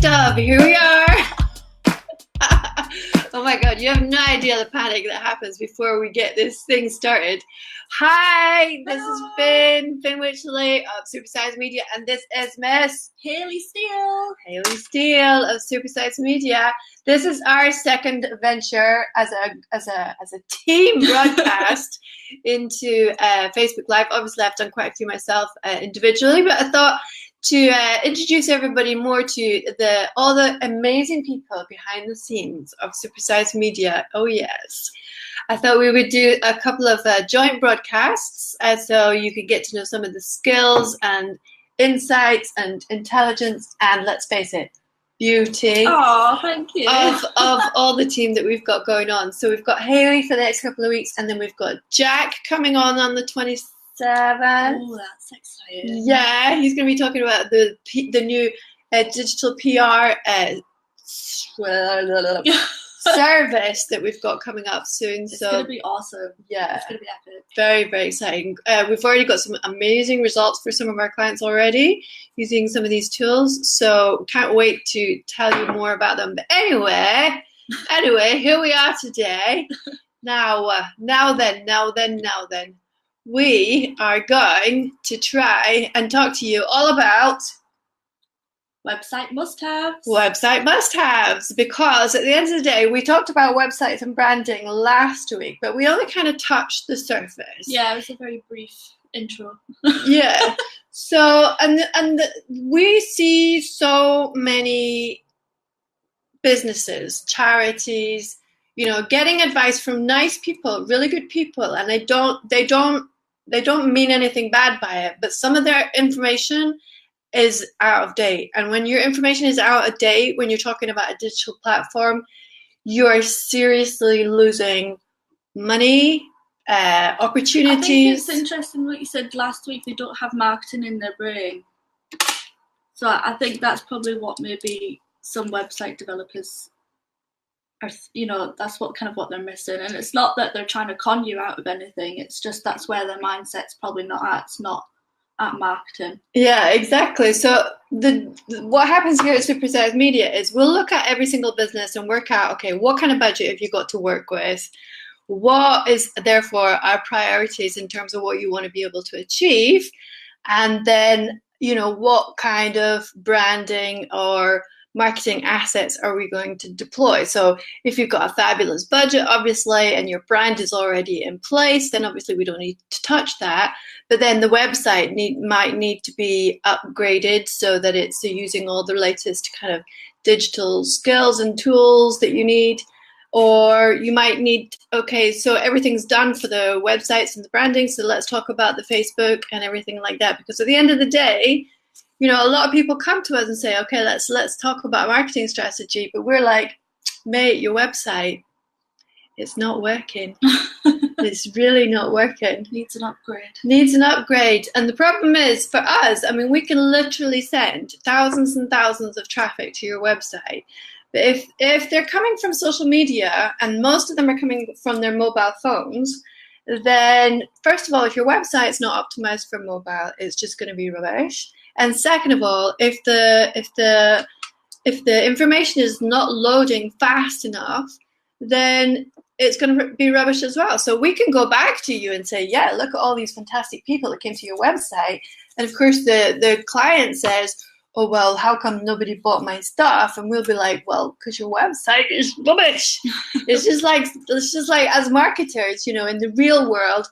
stuff. Here we are. Oh my God, you have no idea the panic that happens before we get this thing started. Hi, this is Finn Wycherley of Supersize Media, and this is Miss Hayley Steele of Supersize Media. This is our second venture as a team broadcast into Facebook Live. Obviously, I've done quite a few myself individually, but I thought to introduce everybody more to all the amazing people behind the scenes of Supersize Media. Oh yes, I thought we would do a couple of joint broadcasts, so you could get to know some of the skills and insights and intelligence and, let's face it, beauty. Oh, thank you. Of all the team that we've got going on. So we've got Hayley for the next couple of weeks, and then we've got Jack coming on the 27th. Oh, that's exciting. Yeah, he's going to be talking about the new digital PR service that we've got coming up soon. It's going to be awesome. Yeah, it's going to be epic. Very, very exciting. We've already got some amazing results for some of our clients already using some of these tools. So can't wait to tell you more about them. But anyway, here we are today. Now then. We are going to try and talk to you all about website must-haves. Because at the end of the day, we talked about websites and branding last week, but we only kind of touched the surface. Yeah, it was a very brief intro. Yeah. So, and we see so many businesses, charities, getting advice from nice people, really good people, and they don't mean anything bad by it, but some of their information is out of date. And when your information is out of date, when you're talking about a digital platform, you're seriously losing money, opportunities. I think it's interesting what you said last week. They don't have marketing in their brain. So I think that's probably what maybe some website developers are, that's what they're missing. And it's not that they're trying to con you out of anything. It's just that's where their mindset's probably not at. It's not at marketing. Yeah, exactly. So what happens here at Supersize Media is we'll look at every single business and work out, okay, what kind of budget have you got to work with? What is therefore our priorities in terms of what you want to be able to achieve? And then, what kind of branding or marketing assets are we going to deploy? So if you've got a fabulous budget, obviously, and your brand is already in place, then obviously we don't need to touch that. But then the website might need to be upgraded so that it's using all the latest kind of digital skills and tools that you need. Or you might need, okay, so everything's done for the websites and the branding, so let's talk about the Facebook and everything like that. Because at the end of the day, a lot of people come to us and say, okay, let's talk about marketing strategy, but we're like, mate, your website, it's not working. It's really not working. Needs an upgrade. And the problem is for us, we can literally send thousands and thousands of traffic to your website. But if they're coming from social media, and most of them are coming from their mobile phones, then first of all, if your website's not optimized for mobile, it's just going to be rubbish. And second of all, if the information is not loading fast enough, then it's going to be rubbish as well. So we can go back to you and say, yeah, look at all these fantastic people that came to your website. And of course, the client says, oh, well, how come nobody bought my stuff? And we'll be like, well, because your website is rubbish. It's just like as marketers, in the real world,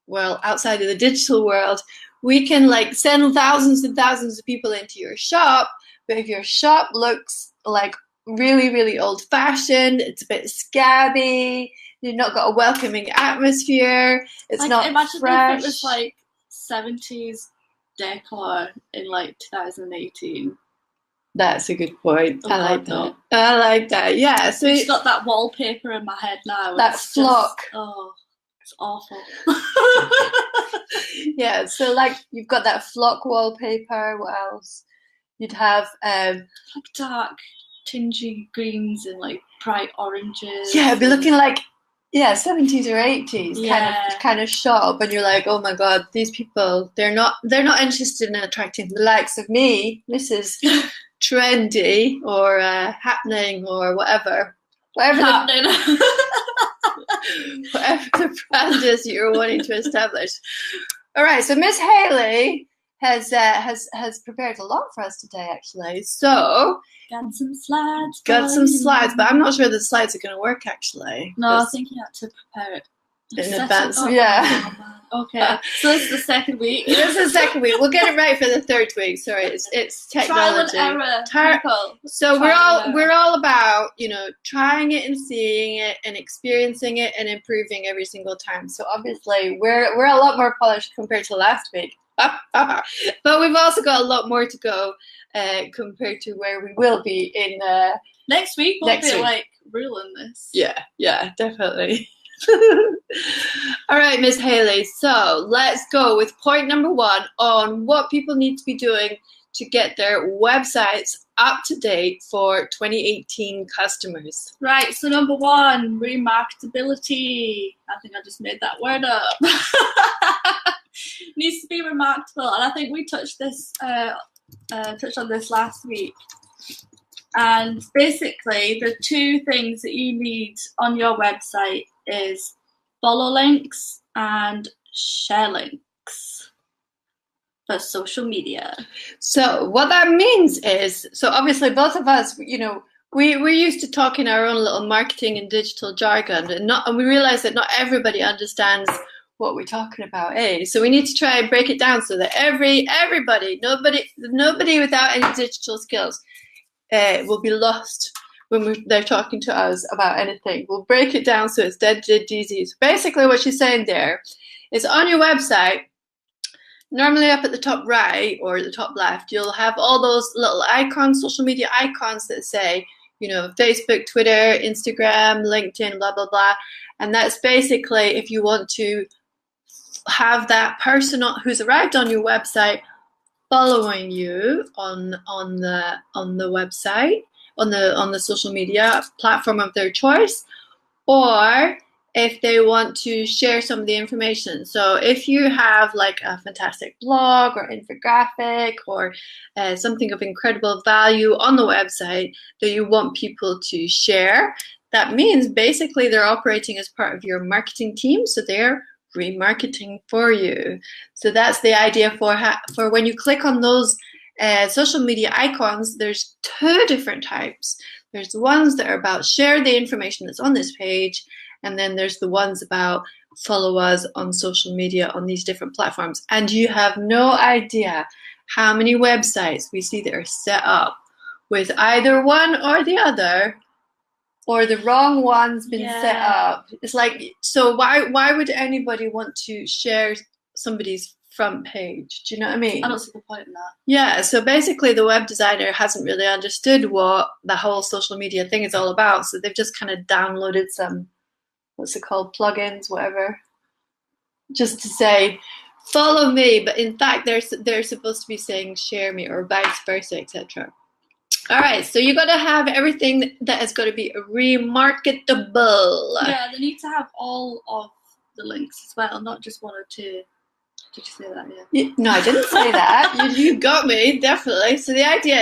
well, outside of the digital world, we can send thousands and thousands of people into your shop, but if your shop looks like really, really old-fashioned, it's a bit scabby, you've not got a welcoming atmosphere, it's not imagine fresh. If it was 70s decor in 2018. That's a good point. Oh, I like that. Yeah. So it's got that wallpaper in my head now. That flock. It's awful. Yeah, so you've got that flock wallpaper. What else? You'd have dark, tingy greens and bright oranges. Yeah, it'd be looking 70s or 80s kind of shop, and you're like, oh my God, these people, they're not interested in attracting the likes of me, Mrs. trendy or happening or whatever Happening. whatever the brand is you're wanting to establish. All right, so Miss Haley has prepared a lot for us today, actually. So got some slides, but I'm not sure the slides are going to work, actually. No, I think you had to prepare it in advance. Yeah. Okay, so this is the second week. This is the second week. We'll get it right for the third week. Sorry, it's technology. Trial and error. So we're all about, you know, trying it and seeing it and experiencing it and improving every single time. So obviously we're a lot more polished compared to last week. But we've also got a lot more to go compared to where we will be in next week. We'll be like ruling this. Yeah, definitely. All right, Miss Haley, so let's go with point number 1 on what people need to be doing to get their websites up to date for 2018 customers. Right, so number 1, remarketability. I think I just made that word up. Needs to be remarkable, and I think we touched on this last week. And basically, the 2 things that you need on your website is follow links and share links for social media. So what that means is, so obviously both of us, you know, we're used to talking our own little marketing and digital jargon, and we realize that not everybody understands what we're talking about, so we need to try and break it down so that everybody, nobody without any digital skills will be lost when they're talking to us about anything. We'll break it down so it's dead easy. So basically what she's saying there is, on your website, normally up at the top right or the top left, you'll have all those little icons, social media icons that say, you know, Facebook, Twitter, Instagram, LinkedIn, blah, blah, blah. And that's basically if you want to have that person who's arrived on your website following you on the website, on the social media platform of their choice, or if they want to share some of the information. So if you have like a fantastic blog or infographic or something of incredible value on the website that you want people to share, that means basically they're operating as part of your marketing team, so they're remarketing for you. So that's the idea for when you click on those social media icons. There's 2 different types. There's the ones that are about share the information that's on this page, and then there's the ones about follow us on social media on these different platforms. And you have no idea how many websites we see that are set up with either one or the other, or the wrong one's been set up. It's like, so why would anybody want to share somebody's front page? Do you know what I mean? I don't see the point in that. Yeah, so basically the web designer hasn't really understood what the whole social media thing is all about, so they've just kind of downloaded some, what's it called, plugins, whatever, just to say, follow me, but in fact they're supposed to be saying share me or vice versa, etc. All right, so you got to have everything that has got to be remarketable. Yeah, they need to have all of the links as well, not just 1 or 2. Did you say that? Yeah. No, I didn't say that. You got me, definitely. So the idea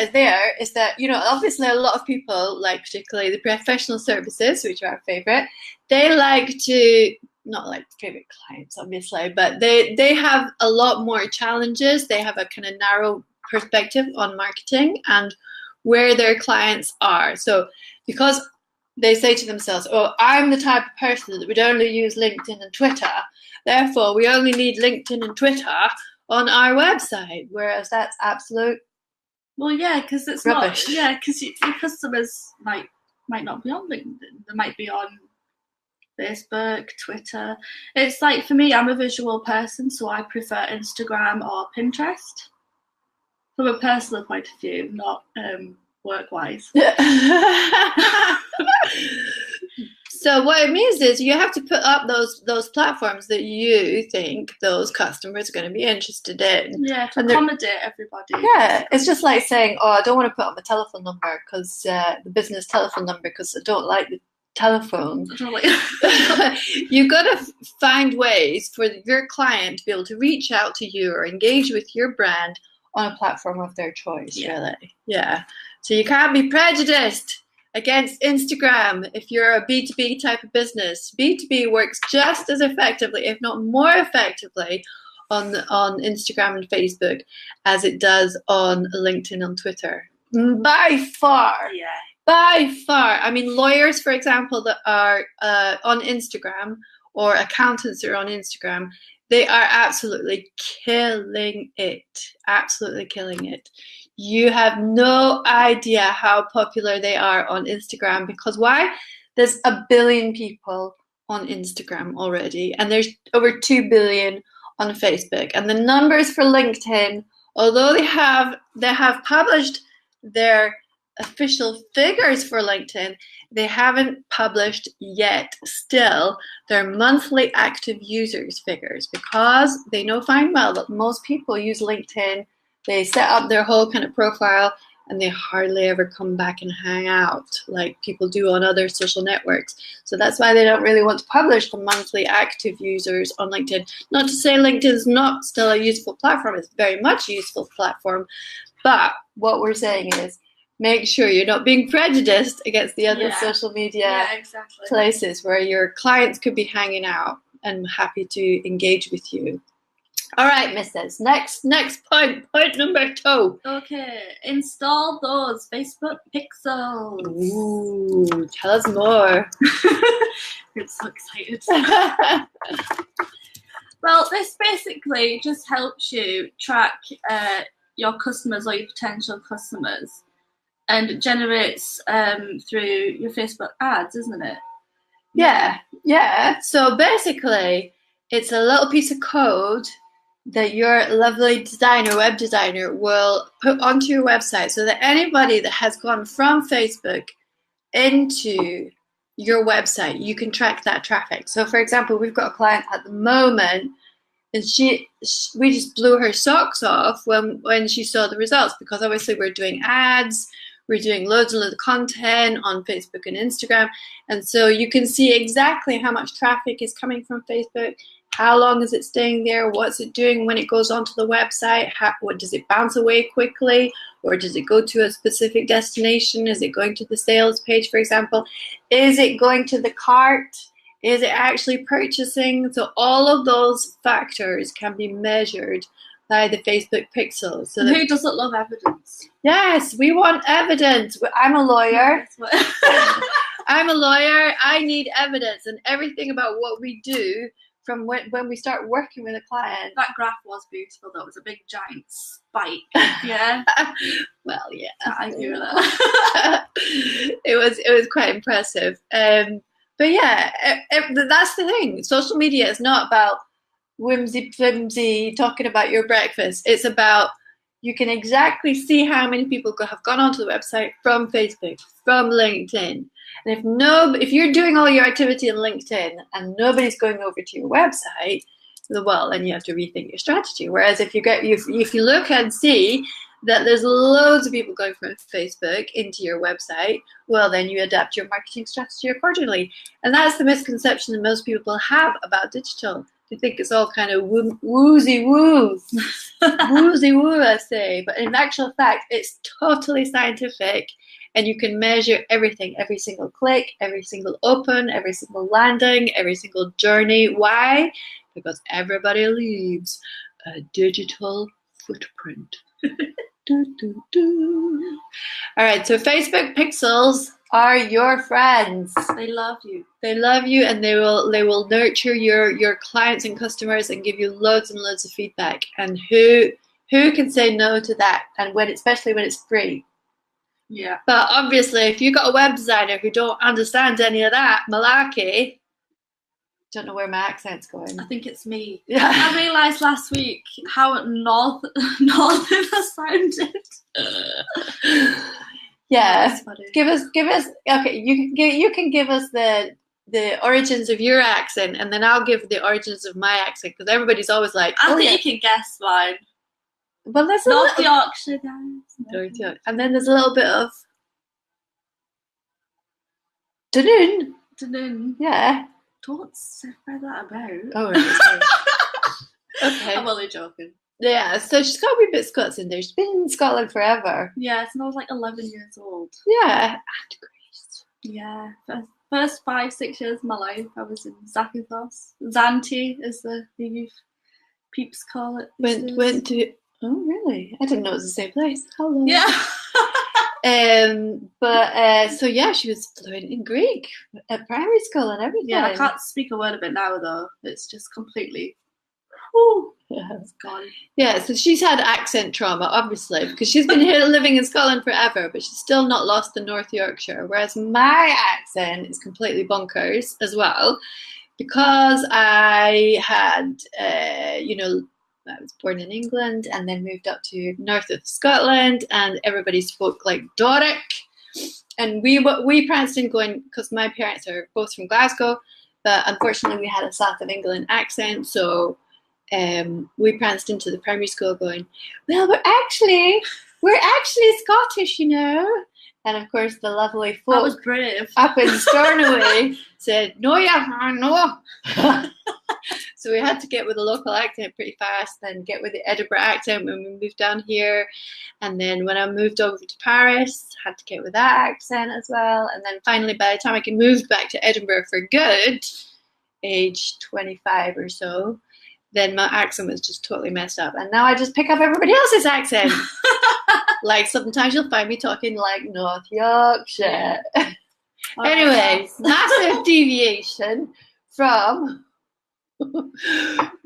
is that, you know, obviously a lot of people, like particularly the professional services, which are our favorite, they like to, not like favorite clients, obviously, but they have a lot more challenges. They have a kind of narrow perspective on marketing and where their clients are. So because they say to themselves, oh, I'm the type of person that would only use LinkedIn and Twitter, therefore we only need LinkedIn and Twitter on our website, whereas that's absolute because it's rubbish. Because your customers might not be on LinkedIn. They might be on Facebook, Twitter. It's like, for me, I'm a visual person, so I prefer Instagram or Pinterest. From a personal point of view, not work-wise. So what it means is you have to put up those platforms that you think those customers are going to be interested in. Yeah, to accommodate everybody. Yeah, it's just like saying, oh, I don't want to put up my telephone number because the business telephone number because I don't like the telephone. You've got to find ways for your client to be able to reach out to you or engage with your brand on a platform of their choice, really. Yeah. So you can't be prejudiced against Instagram if you're a B2B type of business. B2B works just as effectively, if not more effectively, on Instagram and Facebook as it does on LinkedIn and Twitter. By far. Yeah. By far. I mean, lawyers, for example, that are on Instagram, or accountants that are on Instagram, they are absolutely killing it. Absolutely killing it. You have no idea how popular they are on Instagram, because why? There's 1 billion people on Instagram already, and there's over 2 billion on Facebook. And the numbers for LinkedIn, although they have published their official figures for LinkedIn, they haven't published yet still their monthly active users figures, because they know fine well that most people use LinkedIn. They set up their whole kind of profile and they hardly ever come back and hang out like people do on other social networks. So that's why they don't really want to publish the monthly active users on LinkedIn. Not to say LinkedIn is not still a useful platform. It's very much a useful platform. But what we're saying is, make sure you're not being prejudiced against the other social media places where your clients could be hanging out and happy to engage with you. All right, Mrs. Next point number 2. Okay, install those Facebook pixels. Ooh, tell us more. I'm so excited. Well, this basically just helps you track your customers or your potential customers, and it generates through your Facebook ads, isn't it? Yeah. So basically, it's a little piece of code that your lovely web designer, will put onto your website, so that anybody that has gone from Facebook into your website, you can track that traffic. So, for example, we've got a client at the moment, and we just blew her socks off when she saw the results, because obviously we're doing ads, we're doing loads and loads of content on Facebook and Instagram, and so you can see exactly how much traffic is coming from Facebook. How long is it staying there? What's it doing when it goes onto the website? What does it bounce away quickly? Or does it go to a specific destination? Is it going to the sales page, for example? Is it going to the cart? Is it actually purchasing? So all of those factors can be measured by the Facebook pixels. So who doesn't love evidence? Yes, we want evidence. I'm a lawyer. I'm a lawyer. I need evidence, and everything about what we do from when we start working with a client. That graph was beautiful, though. It was a big giant spike. Yeah. Well, yeah. I agree with that. It was quite impressive. But yeah, that's the thing. Social media is not about whimsy flimsy talking about your breakfast. It's about, you can exactly see how many people have gone onto the website from Facebook, from LinkedIn. And if you're doing all your activity on LinkedIn and nobody's going over to your website, well, then you have to rethink your strategy. Whereas if you look and see that there's loads of people going from Facebook into your website, well, then you adapt your marketing strategy accordingly. And that's the misconception that most people have about digital. They think it's all kind of woozy woo, woozy woo, I say. But in actual fact, it's totally scientific, and you can measure everything, every single click, every single open, every single landing, every single journey. Why? Because everybody leaves a digital footprint. All right, so Facebook pixels are your friends. They love you. They love you, and they will nurture your clients and customers and give you loads and loads of feedback. And who can say no to that? And especially when it's free. Yeah. But obviously, if you've got a web designer who don't understand any of that malarkey, don't know where my accent's going. I think it's me. Yeah. I realised last week how northern I sounded. Yeah. Give us. Okay, you can give us the origins of your accent, and then I'll give the origins of my accent, because everybody's always like, I think you can guess mine. Well, there's North Yorkshire, guys. North Yorkshire, and then there's a little bit of Dunoon. Yeah. Don't spread that about. Oh, right, sorry. Okay. I'm only joking. Yeah, so she's got a wee bit of Scots in there. She's been in Scotland forever. Yeah, so I was like 11 years old. Yeah, and Greece. Yeah, first 5-6 years of my life, I was in Zakynthos. Zante, as the youth peeps call it. Went to. Oh, really? I didn't know it was the same place. Hello. Yeah. So yeah, she was fluent in Greek at primary school and everything. Yeah, I can't speak a word of it now though. It's just completely. Whew, yeah, it's gone. Yeah, so she's had accent trauma, obviously, because she's been here living in Scotland forever, but she's still not lost the North Yorkshire. Whereas my accent is completely bonkers as well, because I had, I was born in England and then moved up to north of Scotland, and everybody spoke like Doric. And we pranced in going, because my parents are both from Glasgow, but unfortunately we had a south of England accent, so we pranced into the primary school going, well, we're actually Scottish, you know. And of course, the lovely folk that was brave. up in Stornoway said, no, yeah, no. So we had to get with the local accent pretty fast, then get with the Edinburgh accent when we moved down here. And then when I moved over to Paris, had to get with that accent as well. And then finally, by the time I could move back to Edinburgh for good, age 25 or so, then my accent was just totally messed up. And now I just pick up everybody else's accent. Like sometimes you'll find me talking like North Yorkshire. Anyway, massive deviation from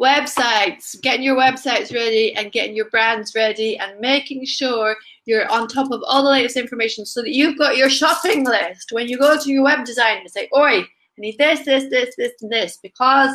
websites, getting your websites ready and getting your brands ready and making sure you're on top of all the latest information so that you've got your shopping list when you go to your web designer and say, oi, I need this, and this, because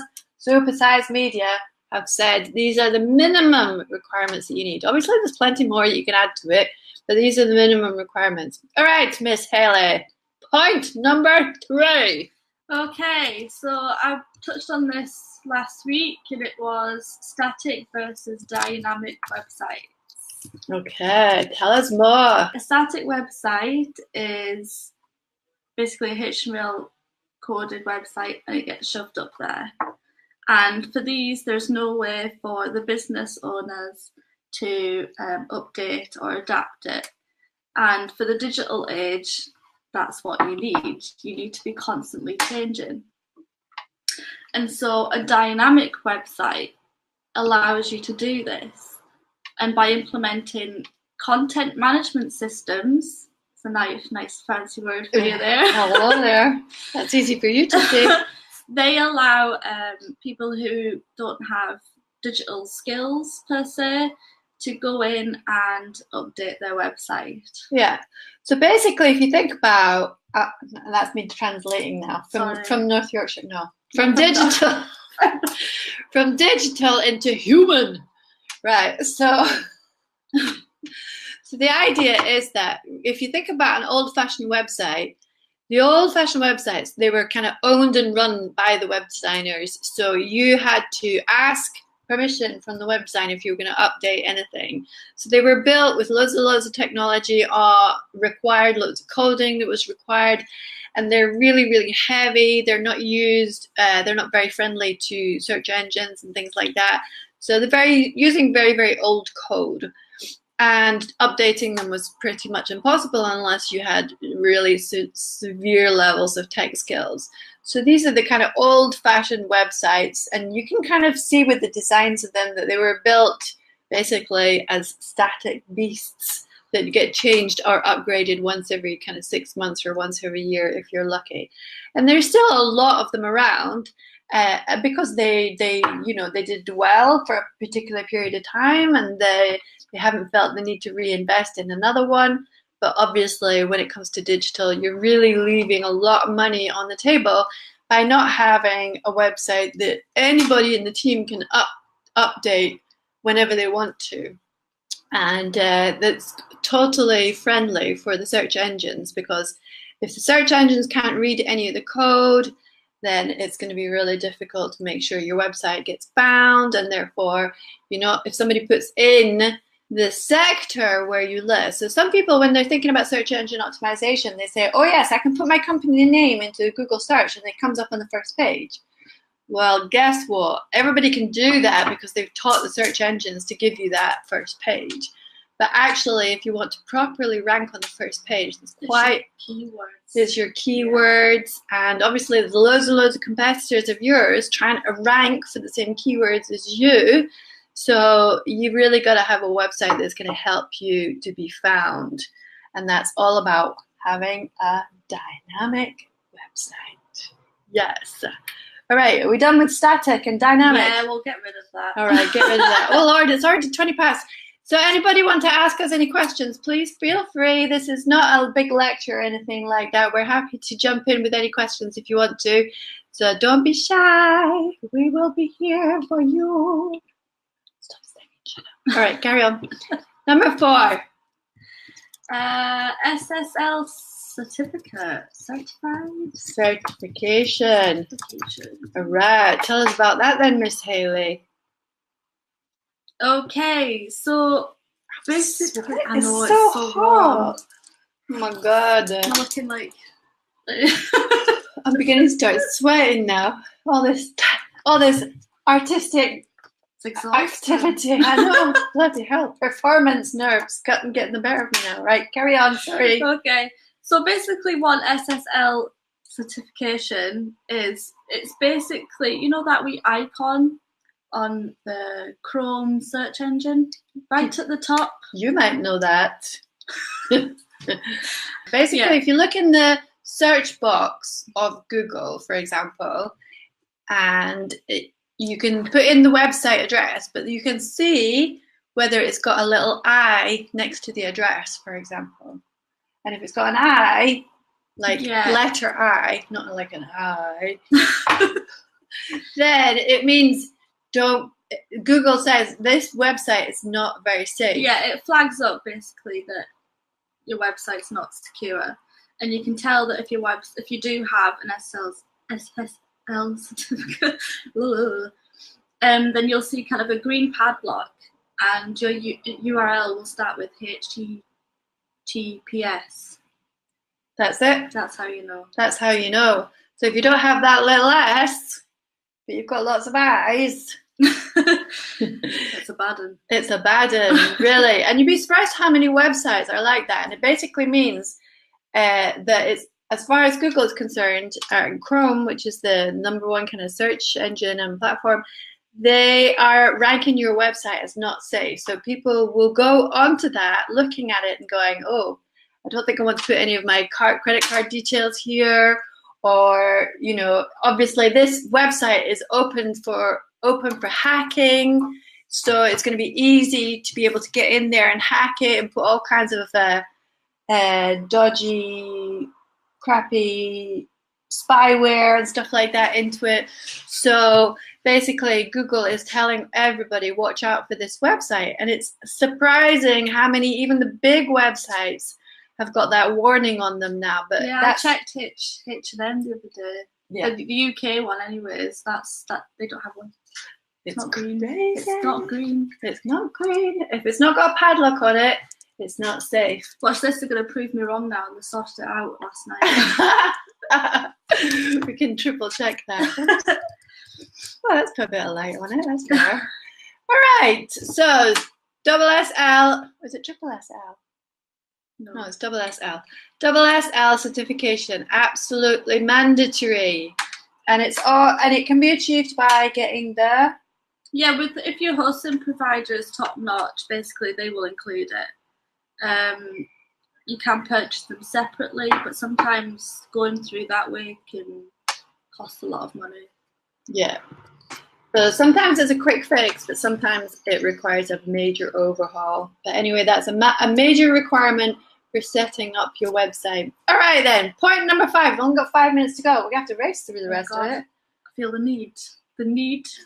Supersize Media have said these are the minimum requirements that you need. Obviously, there's plenty more that you can add to it, but these are the minimum requirements. All right, Miss Haley, point number 3. Okay, so I touched on this last week, and it was static versus dynamic websites. Okay, tell us more. A static website is basically a HTML coded website, and it gets shoved up there. And for these, there's no way for the business owners to update or adapt it. And for the digital age, that's what you need. You need to be constantly changing. And so a dynamic website allows you to do this. And by implementing content management systems, it's a nice fancy word for you there. Hello there. That's easy for you to say. They allow people who don't have digital skills per se to go in and update their website. Yeah. So basically, if you think about, that's me translating now from North Yorkshire. No, from digital, from digital into human. Right. So the idea is that if you think about an old-fashioned website. The old-fashioned websites, they were kind of owned and run by the web designers. So you had to ask permission from the web designer if you were going to update anything. So they were built with loads of technology, required loads of coding that was required. And they're really, really heavy. They're not used. They're not very friendly to search engines and things like that. So they're using very, very old code. And updating them was pretty much impossible unless you had really severe levels of tech skills. So these are the kind of old-fashioned websites, and you can kind of see with the designs of them that they were built basically as static beasts that get changed or upgraded once every kind of 6 months or once every year if you're lucky. And there's still a lot of them around. Because they did well for a particular period of time, and they haven't felt the need to reinvest in another one. But obviously, when it comes to digital, you're really leaving a lot of money on the table by not having a website that anybody in the team can update whenever they want to. And that's totally friendly for the search engines, because if the search engines can't read any of the code, then it's going to be really difficult to make sure your website gets found. And therefore, if somebody puts in the sector where you live. So some people, when they're thinking about search engine optimization, they say, oh yes, I can put my company name into Google search and it comes up on the first page. Well, guess what? Everybody can do that because they've taught the search engines to give you that first page. But actually, if you want to properly rank on the first page, it's your keywords. And obviously, there's loads and loads of competitors of yours trying to rank for the same keywords as you. So you really got to have a website that's going to help you to be found. And that's all about having a dynamic website. Yes. All right, are we done with static and dynamic? Yeah, we'll get rid of that. All right, get rid of that. Oh, Lord, it's already 20 past. So anybody want to ask us any questions, please feel free. This is not a big lecture or anything like that. We're happy to jump in with any questions if you want to. So don't be shy. We will be here for you. Stop saying shut up. All right, carry on. Number 4. SSL certification. All right, tell us about that then, Miss Haley. Okay, so basically, I know it's so hot. Oh my God. I'm looking like I'm beginning to start sweating now. All this artistic activity. I know. Bloody hell. Performance nerves getting the better of me now. Right, carry on. Sorry. Okay. So basically what SSL certification is, it's basically, you know that wee icon on the Chrome search engine right at the top? You might know that. Basically, if you look in the search box of Google, for example, and you can put in the website address, but you can see whether it's got a little I next to the address, for example. And if it's got an I, like letter I, not like an I, then it means Google says this website is not very safe. Yeah, it flags up basically that your website's not secure. And you can tell that if you do have an SSL certificate, then you'll see kind of a green padlock, and your URL will start with HTTPS. That's it. That's how you know. That's how you know. So if you don't have that little S, but you've got lots of I's, it's a bad one. It's a bad one, really. And you'd be surprised how many websites are like that. And it basically means that it's, as far as Google is concerned, Chrome, which is the #1 kind of search engine and platform, they are ranking your website as not safe. So people will go onto that, looking at it and going, oh, I don't think I want to put any of my credit card details here. Or, you know, obviously this website is open for hacking. So it's going to be easy to be able to get in there and hack it and put all kinds of dodgy, crappy spyware and stuff like that into it. So basically Google is telling everybody, watch out for this website. And it's surprising how many, even the big websites, have got that warning on them now. But yeah, I checked H&M the other day. Yeah. The UK one anyways, that they don't have one. It's not green. Crazy. It's not green. It's not green. If it's not got a padlock on it, it's not safe. Watch this, they're going to prove me wrong now, and they sorted it out last night. We can triple check that. Well, let's put a bit of light on it. That's fair. All right. So, SSL. Is it triple SL? No, it's SSL. SSL certification, absolutely mandatory, and it can be achieved by getting the. Yeah, if your hosting provider is top notch, basically they will include it. You can purchase them separately, but sometimes going through that way can cost a lot of money. Yeah. So sometimes it's a quick fix, but sometimes it requires a major overhaul. But anyway, that's a major requirement for setting up your website. All right then, point number 5. We've only got 5 minutes to go. We have to race through the rest of it. I feel the need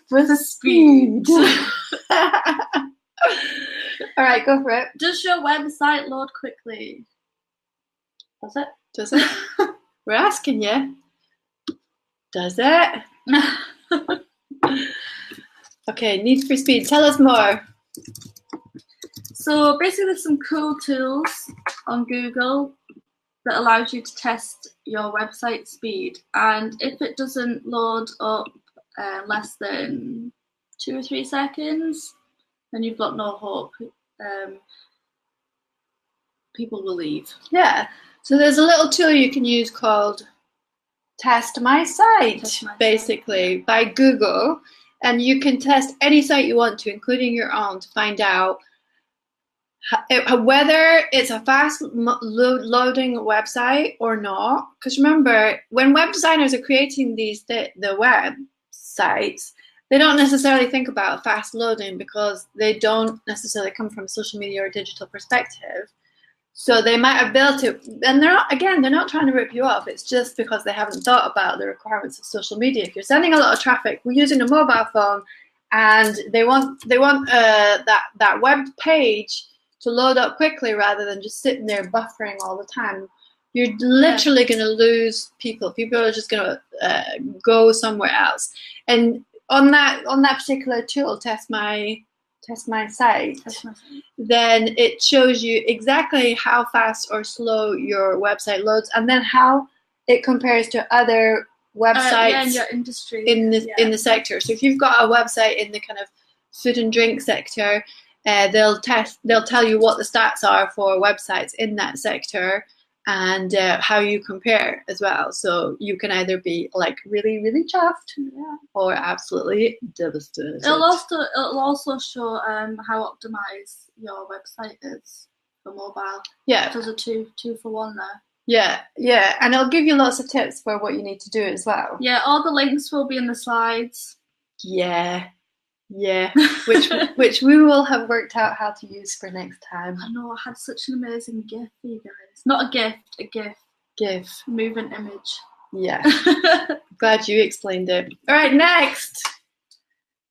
for the speed. All right, go for it. Does your website load quickly? Does it? Does it? We're asking you. Does it? Okay, need for speed. Tell us more. So basically there's some cool tools on Google that allows you to test your website speed. And if it doesn't load up less than 2 or 3 seconds, then you've got no hope. People will leave. Yeah. So there's a little tool you can use called Test My Site, basically, by Google. And you can test any site you want to, including your own, to find out whether it's a fast loading website or not. Because remember, when web designers are creating the web sites, they don't necessarily think about fast loading because they don't necessarily come from a social media or digital perspective. So they might have built it, and they're not trying to rip you off. It's just because they haven't thought about the requirements of social media. If you're sending a lot of traffic, we're using a mobile phone, and they want that web page to load up quickly rather than just sitting there buffering all the time. You're literally going to lose people. People are just going to go somewhere else. And on that particular tool, Test My Site, then it shows you exactly how fast or slow your website loads, and then how it compares to other websites in your industry, in the sector. So if you've got a website in the kind of food and drink sector, they'll tell you what the stats are for websites in that sector, and how you compare as well. So you can either be like really, really chuffed, or absolutely devastated. It'll also show how optimized your website is for mobile. Yeah. There's a two for one there. Yeah, and it'll give you lots of tips for what you need to do as well. Yeah, all the links will be in the slides. Yeah, which we will have worked out how to use for next time. I know, I had such an amazing GIF for you guys. Not a gift, a GIF. GIF. Moving image. Yeah. Glad you explained it. All right, next.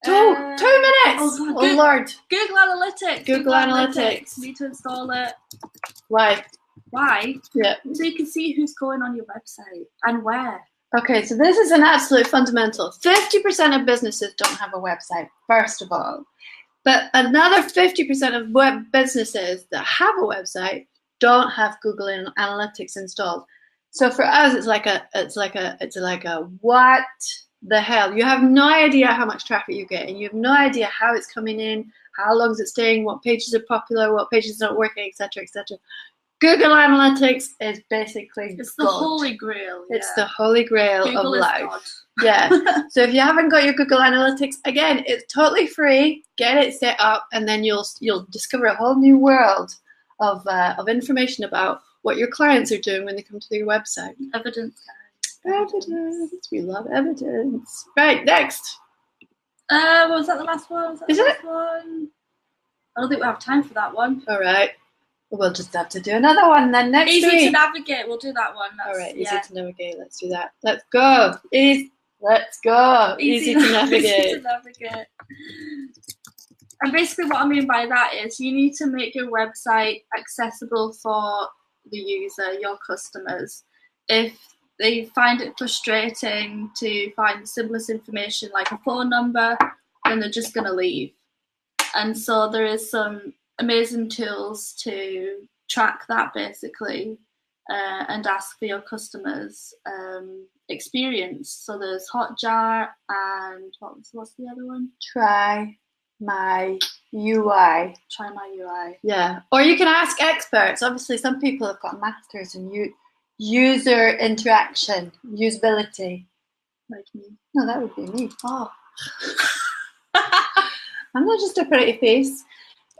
2 minutes. Oh Lord. Google Analytics. Google Analytics. Need to install it. Why? Yeah. So you can see who's going on your website and where. Okay, so this is an absolute fundamental. 50% of businesses don't have a website, first of all. But another 50% of web businesses that have a website don't have Google Analytics installed. So for us, it's like a what the hell? You have no idea how much traffic you get, and you have no idea how it's coming in, how long is it staying, what pages are popular, what pages aren't working, etc., etc. Google Analytics is basically it's the God. Holy Grail. Yeah. It's the Holy Grail Google of life. God. Yeah. So if you haven't got your Google Analytics, again, it's totally free. Get it set up, and then you'll discover a whole new world of information about what your clients are doing when they come to your website. Evidence. Evidence. We love evidence. Right, next. Was that the last one? Is it? One? I don't think we have time for that one. All right. We'll just have to do another one then next week. Easy to navigate. We'll do that one. All right, easy to navigate. Let's do that. Let's go. Let's go. Easy to navigate. Easy to navigate. And basically what I mean by that is you need to make your website accessible for the user, your customers. If they find it frustrating to find the simplest information like a phone number, then they're just going to leave. And so there is some amazing tools to track that basically, and ask for your customers' experience. So there's Hotjar and what's the other one? Try My UI. Try My UI. Yeah, or you can ask experts. Obviously, some people have got masters in user interaction, usability. Like me. No, that would be me. Oh, I'm not just a pretty face.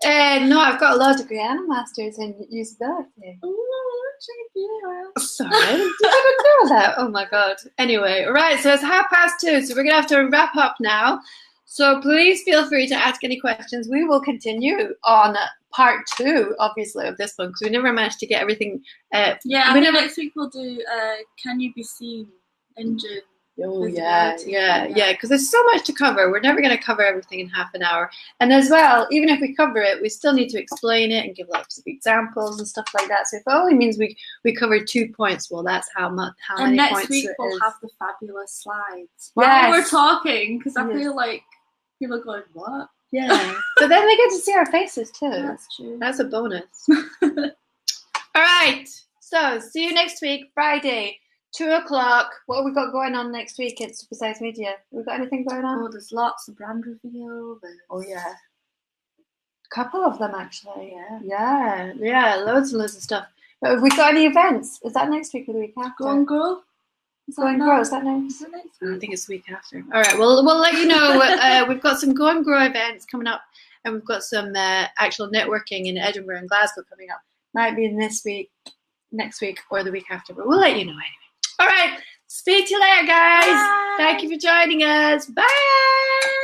No, I've got a law degree and a master's in usability. Sorry, I didn't know that. Oh my god. Anyway, right, so it's 2:30, so we're going to have to wrap up now. So please feel free to ask any questions. We will continue on part 2, obviously, of this one, because we never managed to get everything. I think next week we'll do Can You Be Seen? Engine. Oh, yeah, because there's so much to cover. We're never going to cover everything in half an hour. And as well, even if we cover it, we still need to explain it and give lots of examples and stuff like that. So if it only means we covered 2 points, well, that's how many points. And next week we'll have the fabulous slides. While we're talking, because I feel like people are going, what? Yeah. But then they get to see our faces too. That's true. That's a bonus. All right. So see you next week, Friday. 2 o'clock. What have we got going on next week at Supersize Media? Have we got anything going on? Oh, there's lots of brand reveal. Oh yeah, a couple of them actually. Yeah, loads and loads of stuff. But have we got any events? Is that next week or the week after? Go and Grow. Go and Grow. Is that next? Is it next week? I think it's the week after. All right. Well, we'll let you know. We've got some Go and Grow events coming up, and we've got some actual networking in Edinburgh and Glasgow coming up. Might be in this week, next week, or the week after, but we'll let you know anyway. All right. Speak to you later, guys. Bye. Thank you for joining us. Bye.